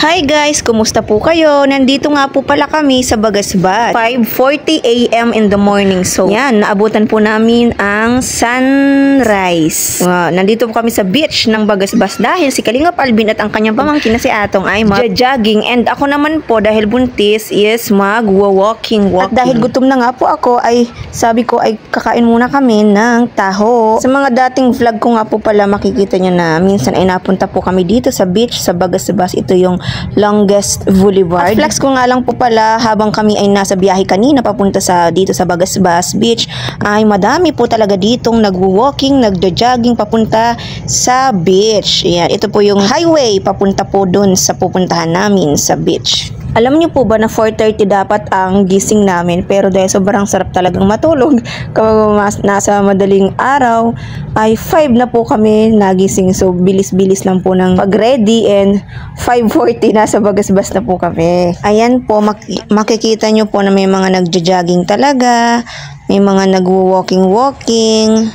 Hi guys, kumusta po kayo? Nandito nga po pala kami sa Bagasbas. 5:40 AM in the morning. So, yan, naabutan po namin ang sunrise. Nandito po kami sa beach ng Bagasbas dahil si Kalingap Alvin at ang kanyang pamangkin na si Atong ay mag-jogging. And ako naman po, dahil buntis, is mag-walking. At dahil gutom na nga po ako, ay sabi ko ay kakain muna kami ng taho. Sa mga dating vlog ko nga po pala, makikita nyo na minsan ay napunta po kami dito sa beach sa Bagasbas. Ito yung longest boulevard. At flex ko nga lang po pala, habang kami ay nasa biyahe kanina papunta dito sa Bagasbas Beach, ay madami po talaga ditong nagwo-walking, nagjo-jogging papunta sa beach. Yan, ito po yung highway papunta po dun sa pupuntahan namin sa beach. Alam niyo po ba na 4:30 dapat ang gising namin, pero dahil sobrang sarap talagang matulog kapag nasa madaling araw, ay 5 na po kami nagising. So bilis-bilis lang po ng pag-ready, and 5:40 nasa Bagasbas na po kami. Ayan po, makikita niyo po na may mga nagjo-jogging talaga, may mga nagwo-walking.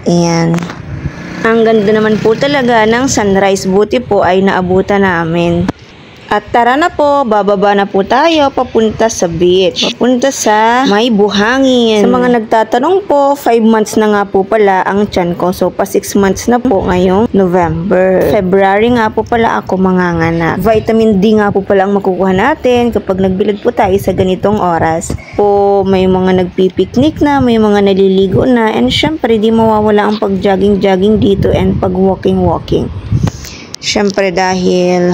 Ayan. Ang ganda naman po talaga ng sunrise, buti po ay naabutan namin. At tara na po, bababa na po tayo papunta sa beach. Papunta sa may buhangin. Sa mga nagtatanong po, 5 months na nga po pala ang tiyan ko. So, pa 6 months na po ngayong November. February nga po pala ako manganganak. Vitamin D nga po pala ang makukuha natin kapag nagbilad po tayo sa ganitong oras. Po, may mga nagpipiknik na, may mga naliligo na, and syempre, di mawawala ang pag-jogging-jogging dito and pag-walking-walking. Syempre, dahil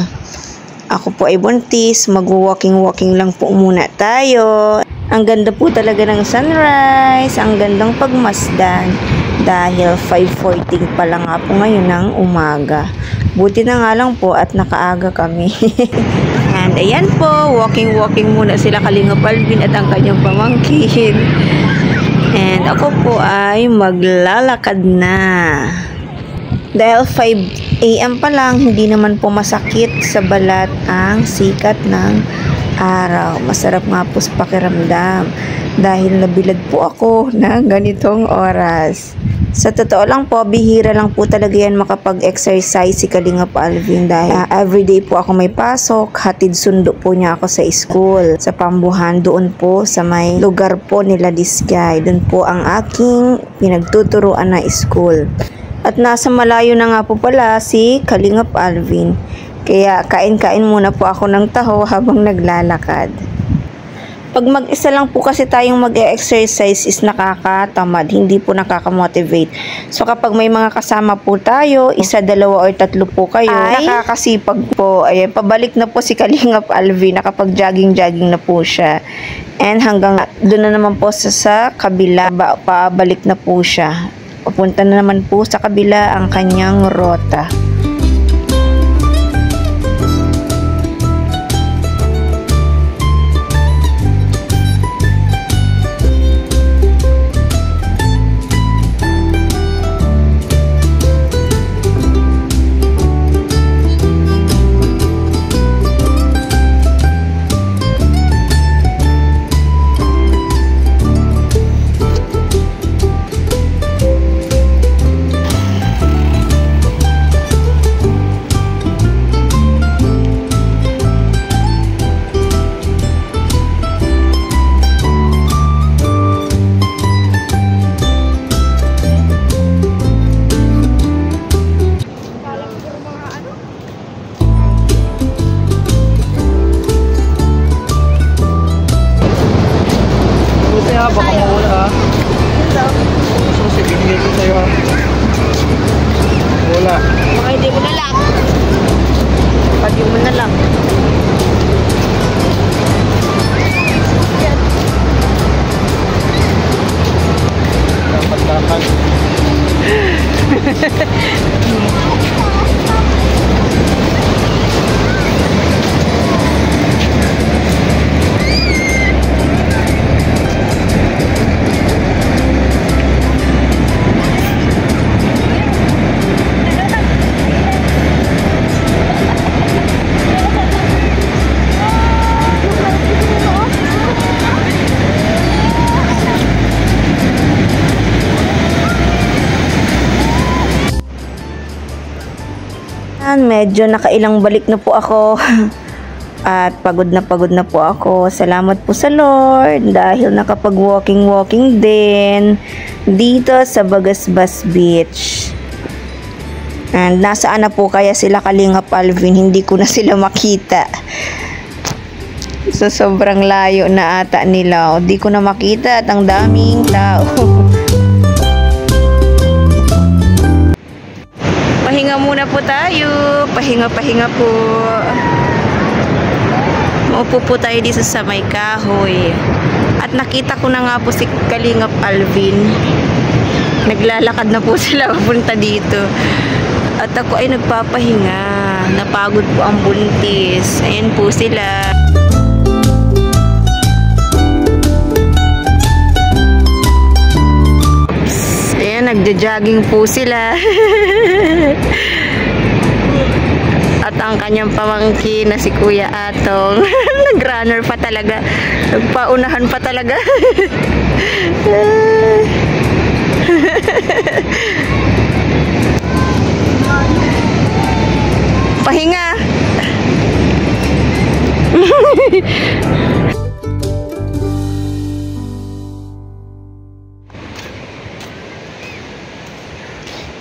ako po ay buntis, mag-walking-walking lang po muna tayo. Ang ganda po talaga ng sunrise, ang gandang pagmasdan dahil 5:40 pa lang nga po ngayon ng umaga. Buti na nga lang po at nakaaga kami. And ayan po, walking-walking muna sila Kalingap Alvin at ang kanyang pamangkin. And ako po ay maglalakad na. Dahil 5 AM pa lang, hindi naman po masakit sa balat ang sikat ng araw. Masarap nga po sa pakiramdam dahil nabilad po ako ng ganitong oras. Sa totoo lang po, bihira lang po talaga yan makapag-exercise si Kalingap Alvin dahil everyday po ako may pasok, hatid sundo po niya ako sa school, sa Pambuhan, doon po sa may lugar po nila Diskay. Doon po ang aking pinagtuturuan na school. At nasa malayo na nga po pala si Kalingap Alvin. Kaya kain-kain muna po ako ng taho habang naglalakad. Pag mag-isa lang po kasi tayong mag-e-exercise is nakakatamad, hindi po nakakamotivate. So kapag may mga kasama po tayo, isa, dalawa or tatlo po kayo, ay nakakasipag po. Ayan, pabalik na po si Kalingap Alvin, nakapag-jogging-jogging na po siya. And hanggang doon na naman po sa kabila, pabalik na po siya. Papunta na naman po sa kabila ang kanyang rota. ayan, medyo nakailang balik na po ako. At pagod na po ako. Salamat po sa Lord dahil nakapag-walking din dito sa Bagasbas Beach. And nasaan na po kaya sila Kalingap Alvin? Hindi ko na sila makita. So sobrang layo na ata nila. O, di ko na makita at ang daming tao. Pahinga muna po tayo. Pahinga po. Maupo po tayo dito sa may kahoy. At nakita ko na nga po si Kalingap Alvin. Naglalakad na po sila papunta dito. At ako ay nagpapahinga. Napagod po ang buntis. Ayan po sila. Oops. Ayan, nagja-jogging po sila. At ang kanyang pamangkin na si Kuya Atong. Nag-runner pa talaga. Nagpaunahan pa talaga. Pahinga.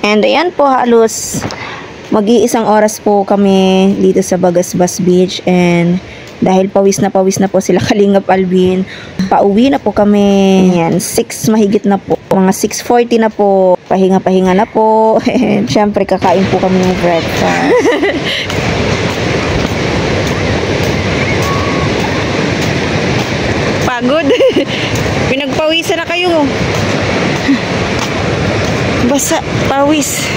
And ayan po, halos mag-iisang oras po kami dito sa Bagasbas Beach. And dahil pawis na po sila Kalingap Alvin, pauwi na po kami. Ayan, 6 mahigit na po. Mga 6:40 na po. Pahinga na po. And syempre kakain po kami ng breakfast. Pagod. Pinagpawisan na kayo. Basa, pawis.